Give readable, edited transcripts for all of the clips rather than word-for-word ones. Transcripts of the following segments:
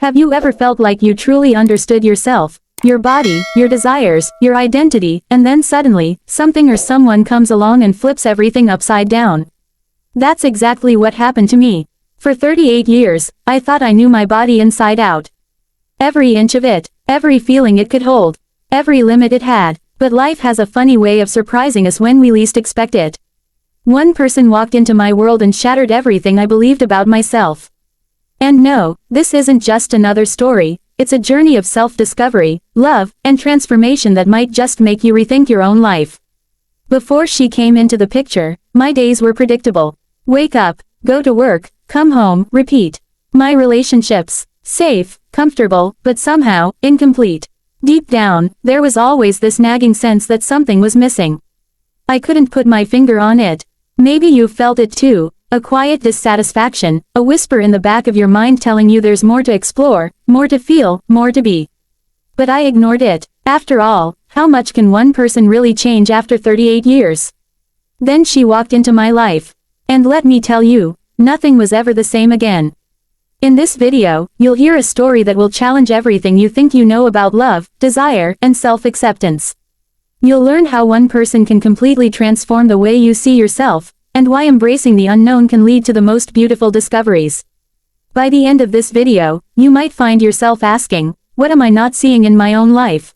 Have you ever felt like you truly understood yourself, your body, your desires, your identity, and then suddenly, something or someone comes along and flips everything upside down? That's exactly what happened to me. For 38 years, I thought I knew my body inside out. Every inch of it, every feeling it could hold, every limit it had, but life has a funny way of surprising us when we least expect it. One person walked into my world and shattered everything I believed about myself. And no, this isn't just another story, it's a journey of self-discovery, love, and transformation that might just make you rethink your own life. Before she came into the picture, my days were predictable. Wake up, go to work, come home, repeat. My relationships, safe, comfortable, but somehow, incomplete. Deep down, there was always this nagging sense that something was missing. I couldn't put my finger on it. Maybe you've felt it too, a quiet dissatisfaction, a whisper in the back of your mind telling you there's more to explore, more to feel, more to be. But I ignored it. After all, how much can one person really change after 38 years? Then she walked into my life. And let me tell you, nothing was ever the same again. In this video, you'll hear a story that will challenge everything you think you know about love, desire, and self-acceptance. You'll learn how one person can completely transform the way you see yourself, and why embracing the unknown can lead to the most beautiful discoveries. By the end of this video, you might find yourself asking, what am I not seeing in my own life?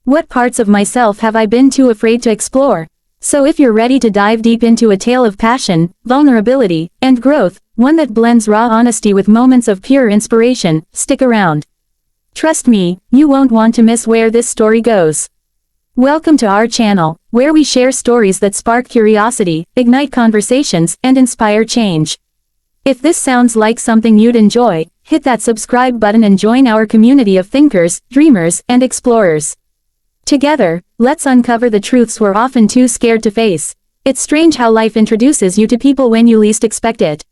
What parts of myself have I been too afraid to explore? So if you're ready to dive deep into a tale of passion, vulnerability, and growth, one that blends raw honesty with moments of pure inspiration, stick around. Trust me, you won't want to miss where this story goes. Welcome to our channel, where we share stories that spark curiosity, ignite conversations, and inspire change. If this sounds like something you'd enjoy, hit that subscribe button and join our community of thinkers, dreamers, and explorers. Together, let's uncover the truths we're often too scared to face. It's strange how life introduces you to people when you least expect it.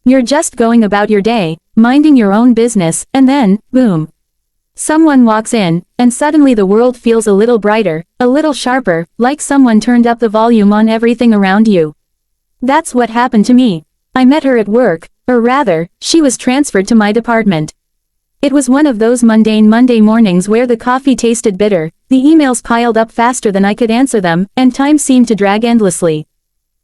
You're just going about your day, minding your own business, and then, boom. Someone walks in, and suddenly the world feels a little brighter, a little sharper, like someone turned up the volume on everything around you. That's what happened to me. I met her at work, or rather, she was transferred to my department. It was one of those mundane Monday mornings where the coffee tasted bitter, the emails piled up faster than I could answer them, and time seemed to drag endlessly.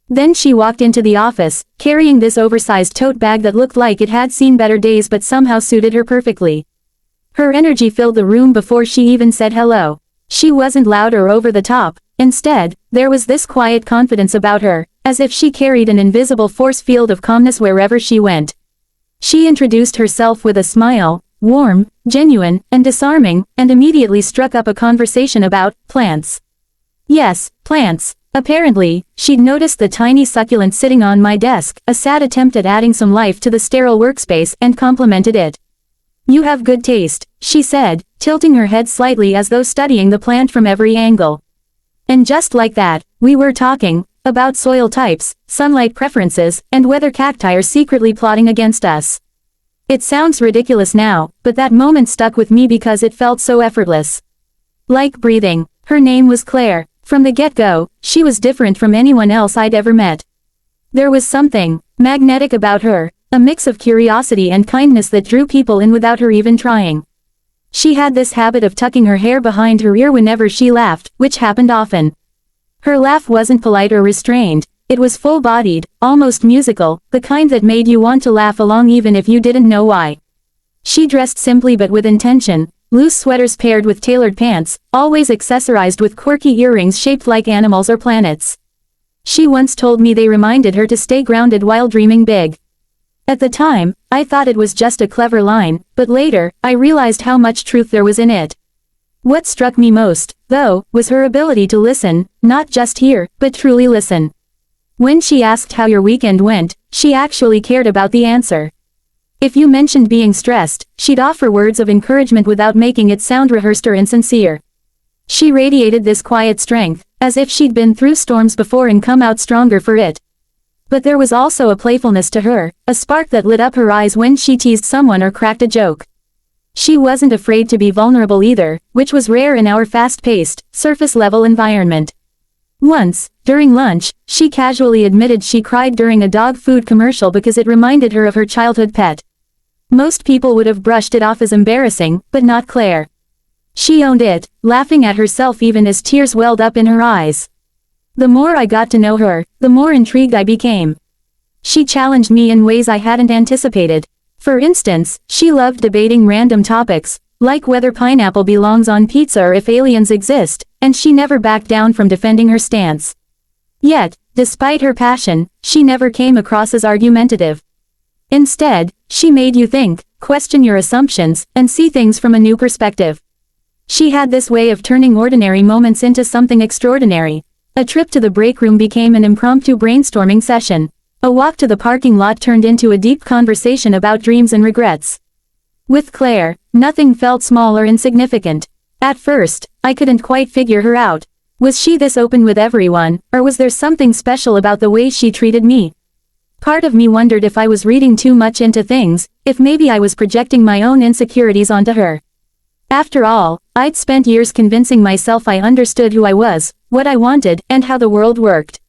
Then she walked into the office, carrying this oversized tote bag that looked like it had seen better days but somehow suited her perfectly. Her energy filled the room before she even said hello. She wasn't loud or over the top. Instead, there was this quiet confidence about her, as if she carried an invisible force field of calmness wherever she went. She introduced herself with a smile, warm, genuine, and disarming, and immediately struck up a conversation about plants. Yes, plants. Apparently, she'd noticed the tiny succulent sitting on my desk, a sad attempt at adding some life to the sterile workspace, and complimented it. You have good taste, she said, tilting her head slightly as though studying the plant from every angle. And just like that, we were talking about soil types, sunlight preferences, and whether cacti are secretly plotting against us. It sounds ridiculous now, but that moment stuck with me because it felt so effortless. Like breathing. Her name was Claire. From the get-go, she was different from anyone else I'd ever met. There was something magnetic about her, a mix of curiosity and kindness that drew people in without her even trying. She had this habit of tucking her hair behind her ear whenever she laughed, which happened often. Her laugh wasn't polite or restrained, it was full-bodied, almost musical, the kind that made you want to laugh along even if you didn't know why. She dressed simply but with intention, loose sweaters paired with tailored pants, always accessorized with quirky earrings shaped like animals or planets. She once told me they reminded her to stay grounded while dreaming big. At the time, I thought it was just a clever line, but later, I realized how much truth there was in it. What struck me most, though, was her ability to listen, not just hear, but truly listen. When she asked how your weekend went, she actually cared about the answer. If you mentioned being stressed, she'd offer words of encouragement without making it sound rehearsed or insincere. She radiated this quiet strength, as if she'd been through storms before and come out stronger for it. But there was also a playfulness to her, a spark that lit up her eyes when she teased someone or cracked a joke. She wasn't afraid to be vulnerable either, which was rare in our fast-paced, surface-level environment. Once, during lunch, she casually admitted she cried during a dog food commercial because it reminded her of her childhood pet. Most people would have brushed it off as embarrassing, but not Claire. She owned it, laughing at herself even as tears welled up in her eyes. The more I got to know her, the more intrigued I became. She challenged me in ways I hadn't anticipated. For instance, she loved debating random topics, like whether pineapple belongs on pizza or if aliens exist, and she never backed down from defending her stance. Yet, despite her passion, she never came across as argumentative. Instead, she made you think, question your assumptions, and see things from a new perspective. She had this way of turning ordinary moments into something extraordinary. A trip to the break room became an impromptu brainstorming session. A walk to the parking lot turned into a deep conversation about dreams and regrets. With Claire, nothing felt small or insignificant. At first, I couldn't quite figure her out. Was she this open with everyone, or was there something special about the way she treated me? Part of me wondered if I was reading too much into things, if maybe I was projecting my own insecurities onto her. After all, I'd spent years convincing myself I understood who I was, what I wanted, and how the world worked.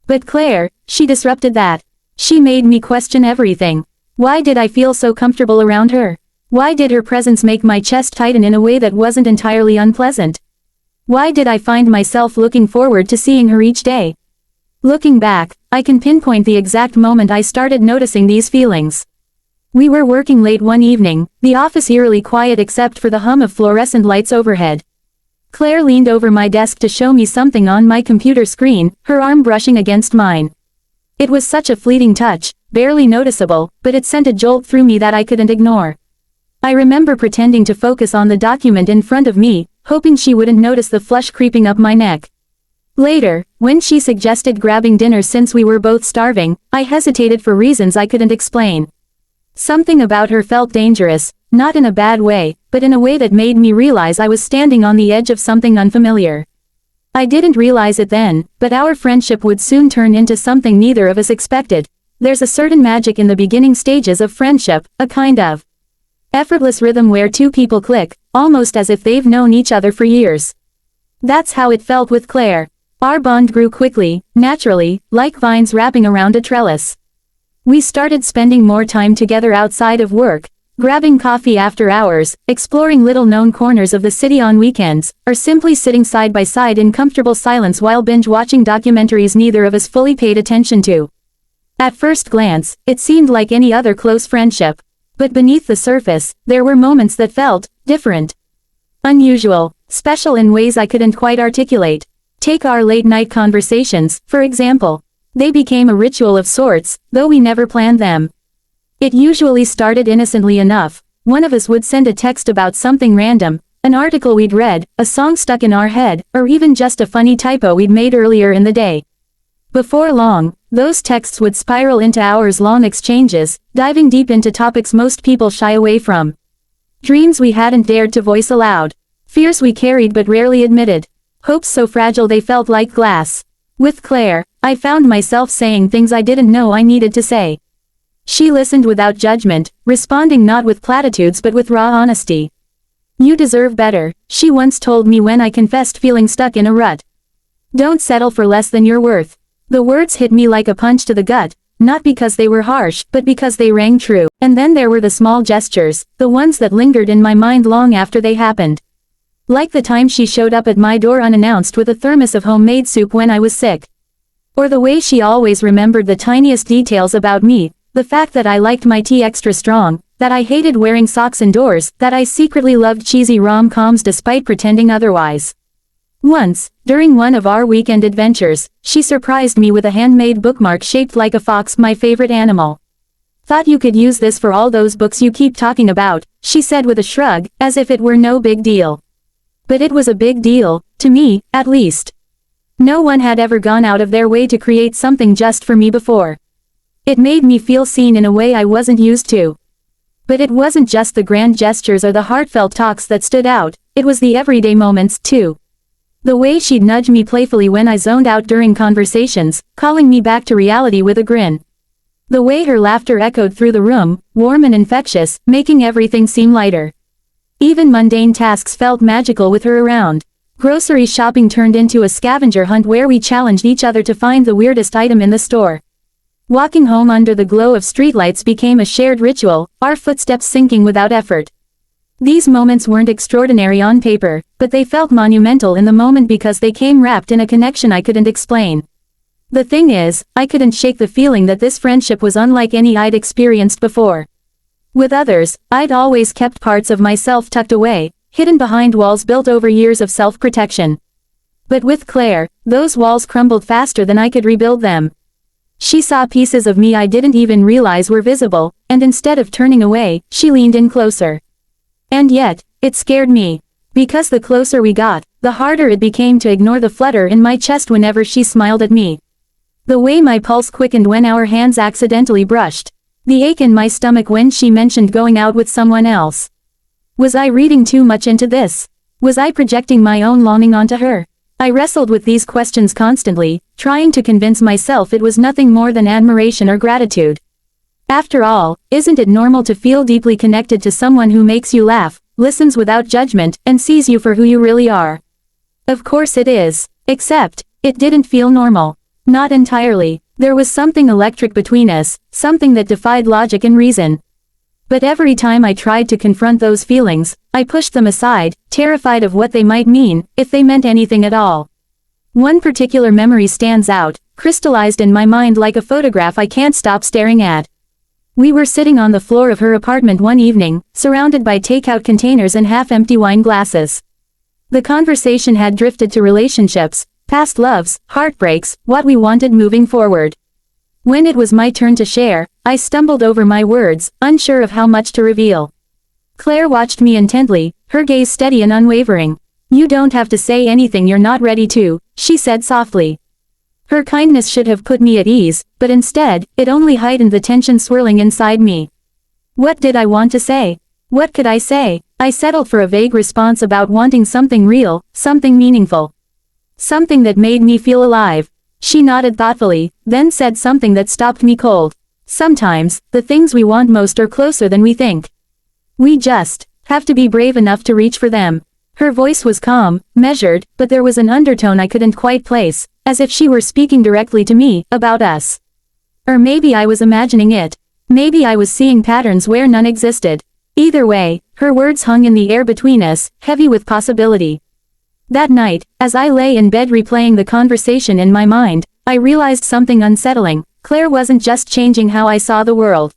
But Claire, she disrupted that. She made me question everything. Why did I feel so comfortable around her? Why did her presence make my chest tighten in a way that wasn't entirely unpleasant? Why did I find myself looking forward to seeing her each day? Looking back, I can pinpoint the exact moment I started noticing these feelings. We were working late one evening, the office eerily quiet except for the hum of fluorescent lights overhead. Claire leaned over my desk to show me something on my computer screen, her arm brushing against mine. It was such a fleeting touch, barely noticeable, but it sent a jolt through me that I couldn't ignore. I remember pretending to focus on the document in front of me, hoping she wouldn't notice the flush creeping up my neck. Later, when she suggested grabbing dinner since we were both starving, I hesitated for reasons I couldn't explain. Something about her felt dangerous, not in a bad way, but in a way that made me realize I was standing on the edge of something unfamiliar. I didn't realize it then, but our friendship would soon turn into something neither of us expected. There's a certain magic in the beginning stages of friendship, a kind of effortless rhythm where two people click, almost as if they've known each other for years. That's how it felt with Claire. Our bond grew quickly, naturally, like vines wrapping around a trellis. We started spending more time together outside of work, grabbing coffee after hours, exploring little-known corners of the city on weekends, or simply sitting side by side in comfortable silence while binge-watching documentaries neither of us fully paid attention to. At first glance, it seemed like any other close friendship. But beneath the surface, there were moments that felt different. Unusual, special in ways I couldn't quite articulate. Take our late-night conversations, for example. They became a ritual of sorts, though we never planned them. It usually started innocently enough. One of us would send a text about something random, an article we'd read, a song stuck in our head, or even just a funny typo we'd made earlier in the day. Before long, those texts would spiral into hours-long exchanges, diving deep into topics most people shy away from. Dreams we hadn't dared to voice aloud. Fears we carried but rarely admitted. Hopes so fragile they felt like glass. With Claire, I found myself saying things I didn't know I needed to say. She listened without judgment, responding not with platitudes but with raw honesty. "You deserve better," she once told me when I confessed feeling stuck in a rut. "Don't settle for less than you're worth." The words hit me like a punch to the gut, not because they were harsh, but because they rang true. And then there were the small gestures, the ones that lingered in my mind long after they happened. Like the time she showed up at my door unannounced with a thermos of homemade soup when I was sick. Or the way she always remembered the tiniest details about me, the fact that I liked my tea extra strong, that I hated wearing socks indoors, that I secretly loved cheesy rom-coms despite pretending otherwise. Once, during one of our weekend adventures, she surprised me with a handmade bookmark shaped like a fox, my favorite animal. "Thought you could use this for all those books you keep talking about," she said with a shrug, as if it were no big deal. But it was a big deal, to me, at least. No one had ever gone out of their way to create something just for me before. It made me feel seen in a way I wasn't used to. But it wasn't just the grand gestures or the heartfelt talks that stood out, it was the everyday moments, too. The way she'd nudge me playfully when I zoned out during conversations, calling me back to reality with a grin. The way her laughter echoed through the room, warm and infectious, making everything seem lighter. Even mundane tasks felt magical with her around. Grocery shopping turned into a scavenger hunt where we challenged each other to find the weirdest item in the store. Walking home under the glow of streetlights became a shared ritual, our footsteps sinking without effort. These moments weren't extraordinary on paper, but they felt monumental in the moment because they came wrapped in a connection I couldn't explain. The thing is, I couldn't shake the feeling that this friendship was unlike any I'd experienced before. With others, I'd always kept parts of myself tucked away, hidden behind walls built over years of self-protection. But with Claire, those walls crumbled faster than I could rebuild them. She saw pieces of me I didn't even realize were visible, and instead of turning away, she leaned in closer. And yet, it scared me. Because the closer we got, the harder it became to ignore the flutter in my chest whenever she smiled at me. The way my pulse quickened when our hands accidentally brushed. The ache in my stomach when she mentioned going out with someone else. Was I reading too much into this? Was I projecting my own longing onto her? I wrestled with these questions constantly, trying to convince myself it was nothing more than admiration or gratitude. After all, isn't it normal to feel deeply connected to someone who makes you laugh, listens without judgment, and sees you for who you really are? Of course it is. Except, it didn't feel normal. Not entirely. There was something electric between us, something that defied logic and reason. But every time I tried to confront those feelings, I pushed them aside, terrified of what they might mean, if they meant anything at all. One particular memory stands out, crystallized in my mind like a photograph I can't stop staring at. We were sitting on the floor of her apartment one evening, surrounded by takeout containers and half-empty wine glasses. The conversation had drifted to relationships, past loves, heartbreaks, what we wanted moving forward. When it was my turn to share, I stumbled over my words, unsure of how much to reveal. Claire watched me intently, her gaze steady and unwavering. "You don't have to say anything you're not ready to," she said softly. Her kindness should have put me at ease, but instead, it only heightened the tension swirling inside me. What did I want to say? What could I say? I settled for a vague response about wanting something real, something meaningful. Something that made me feel alive. She nodded thoughtfully, then said something that stopped me cold. Sometimes, the things we want most are closer than we think. We just have to be brave enough to reach for them. Her voice was calm, measured, but there was an undertone I couldn't quite place, as if she were speaking directly to me, about us. Or maybe I was imagining it. Maybe I was seeing patterns where none existed. Either way, her words hung in the air between us, heavy with possibility. That night, as I lay in bed replaying the conversation in my mind, I realized something unsettling. Claire wasn't just changing how I saw the world.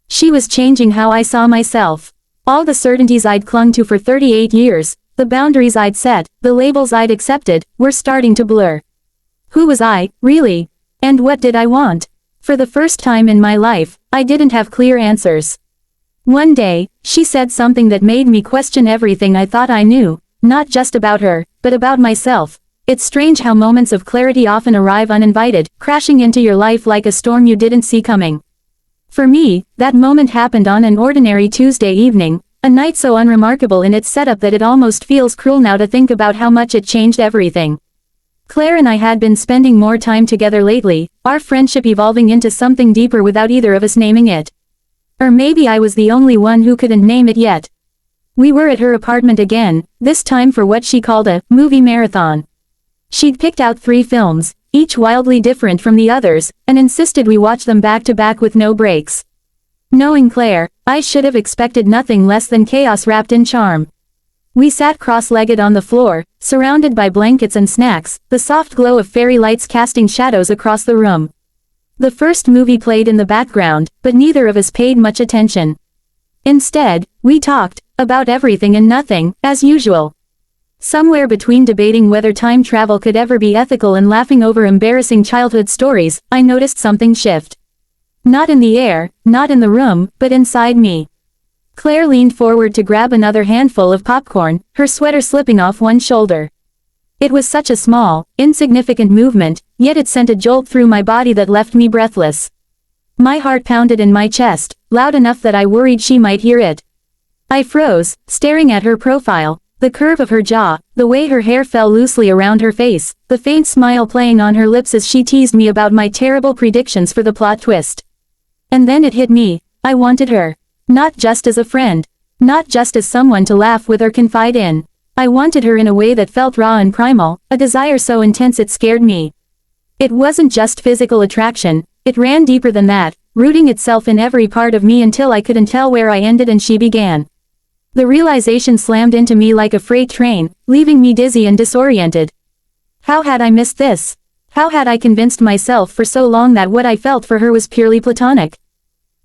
She was changing how I saw myself. All the certainties I'd clung to for 38 years, the boundaries I'd set, the labels I'd accepted, were starting to blur. Who was I, really? And what did I want? For the first time in my life, I didn't have clear answers. One day, she said something that made me question everything I thought I knew, not just about her, but about myself. It's strange how moments of clarity often arrive uninvited, crashing into your life like a storm you didn't see coming. For me, that moment happened on an ordinary Tuesday evening, a night so unremarkable in its setup that it almost feels cruel now to think about how much it changed everything. Claire and I had been spending more time together lately, our friendship evolving into something deeper without either of us naming it. Or maybe I was the only one who couldn't name it yet. We were at her apartment again, this time for what she called a movie marathon. She'd picked out 3 films, each wildly different from the others, and insisted we watch them back to back with no breaks. Knowing Claire, I should have expected nothing less than chaos wrapped in charm. We sat cross-legged on the floor, surrounded by blankets and snacks, the soft glow of fairy lights casting shadows across the room. The first movie played in the background, but neither of us paid much attention. Instead, we talked about everything and nothing, as usual. Somewhere between debating whether time travel could ever be ethical and laughing over embarrassing childhood stories, I noticed something shift. Not in the air, not in the room, but inside me. Claire leaned forward to grab another handful of popcorn, her sweater slipping off one shoulder. It was such a small, insignificant movement, yet it sent a jolt through my body that left me breathless. My heart pounded in my chest, loud enough that I worried she might hear it. I froze, staring at her profile, the curve of her jaw, the way her hair fell loosely around her face, the faint smile playing on her lips as she teased me about my terrible predictions for the plot twist. And then it hit me, I wanted her. Not just as a friend. Not just as someone to laugh with or confide in. I wanted her in a way that felt raw and primal, a desire so intense it scared me. It wasn't just physical attraction, It ran deeper than that, rooting itself in every part of me until I couldn't tell where I ended and she began. The realization slammed into me like a freight train, leaving me dizzy and disoriented. How had I missed this? How had I convinced myself for so long that what I felt for her was purely platonic?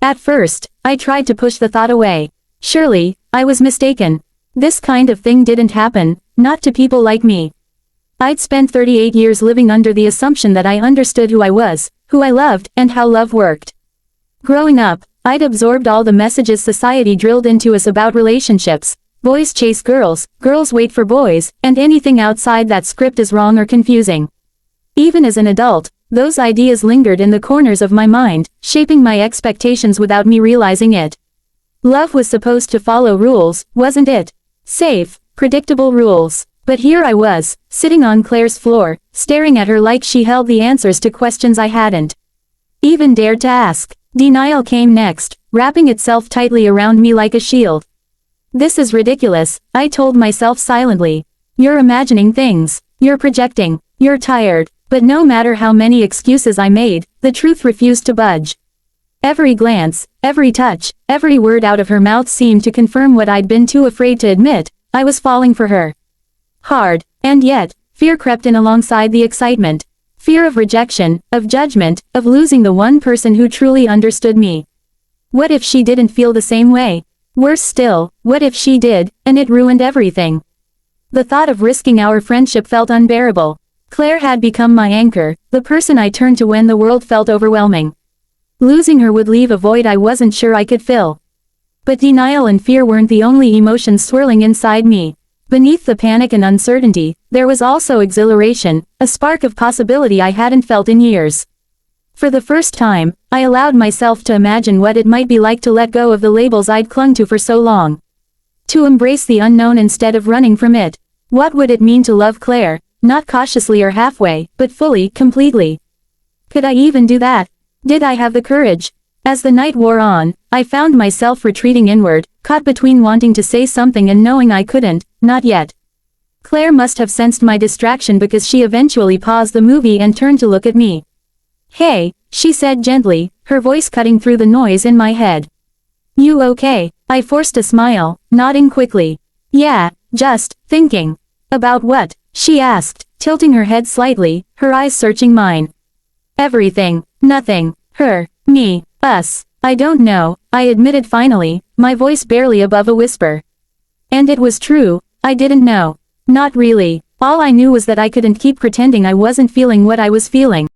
At first, I tried to push the thought away. Surely, I was mistaken. This kind of thing didn't happen, not to people like me. I'd spent 38 years living under the assumption that I understood who I was, who I loved, and how love worked. Growing up, I'd absorbed all the messages society drilled into us about relationships. Boys chase girls, girls wait for boys, and anything outside that script is wrong or confusing. Even as an adult, those ideas lingered in the corners of my mind, shaping my expectations without me realizing it. Love was supposed to follow rules, wasn't it? Safe, predictable rules. But here I was, sitting on Claire's floor, staring at her like she held the answers to questions I hadn't even dared to ask. Denial came next, wrapping itself tightly around me like a shield. This is ridiculous, I told myself silently. You're imagining things. You're projecting. You're tired. But no matter how many excuses I made, the truth refused to budge. Every glance, every touch, every word out of her mouth seemed to confirm what I'd been too afraid to admit. I was falling for her. Hard. And yet, fear crept in alongside the excitement. Fear of rejection, of judgment, of losing the one person who truly understood me. What if she didn't feel the same way? Worse still, what if she did, and it ruined everything? The thought of risking our friendship felt unbearable. Claire had become my anchor, the person I turned to when the world felt overwhelming. Losing her would leave a void I wasn't sure I could fill. But denial and fear weren't the only emotions swirling inside me. Beneath the panic and uncertainty, there was also exhilaration, a spark of possibility I hadn't felt in years. For the first time, I allowed myself to imagine what it might be like to let go of the labels I'd clung to for so long. To embrace the unknown instead of running from it. What would it mean to love Claire, not cautiously or halfway, but fully, completely? Could I even do that? Did I have the courage? As the night wore on, I found myself retreating inward, caught between wanting to say something and knowing I couldn't, not yet. Claire must have sensed my distraction because she eventually paused the movie and turned to look at me. Hey, she said gently, her voice cutting through the noise in my head. You okay? I forced a smile, nodding quickly. Yeah, just thinking. About what? She asked, tilting her head slightly, her eyes searching mine. Everything. Nothing. Her. Me. Us. I don't know, I admitted finally, my voice barely above a whisper. And it was true, I didn't know. Not really. All I knew was that I couldn't keep pretending I wasn't feeling what I was feeling.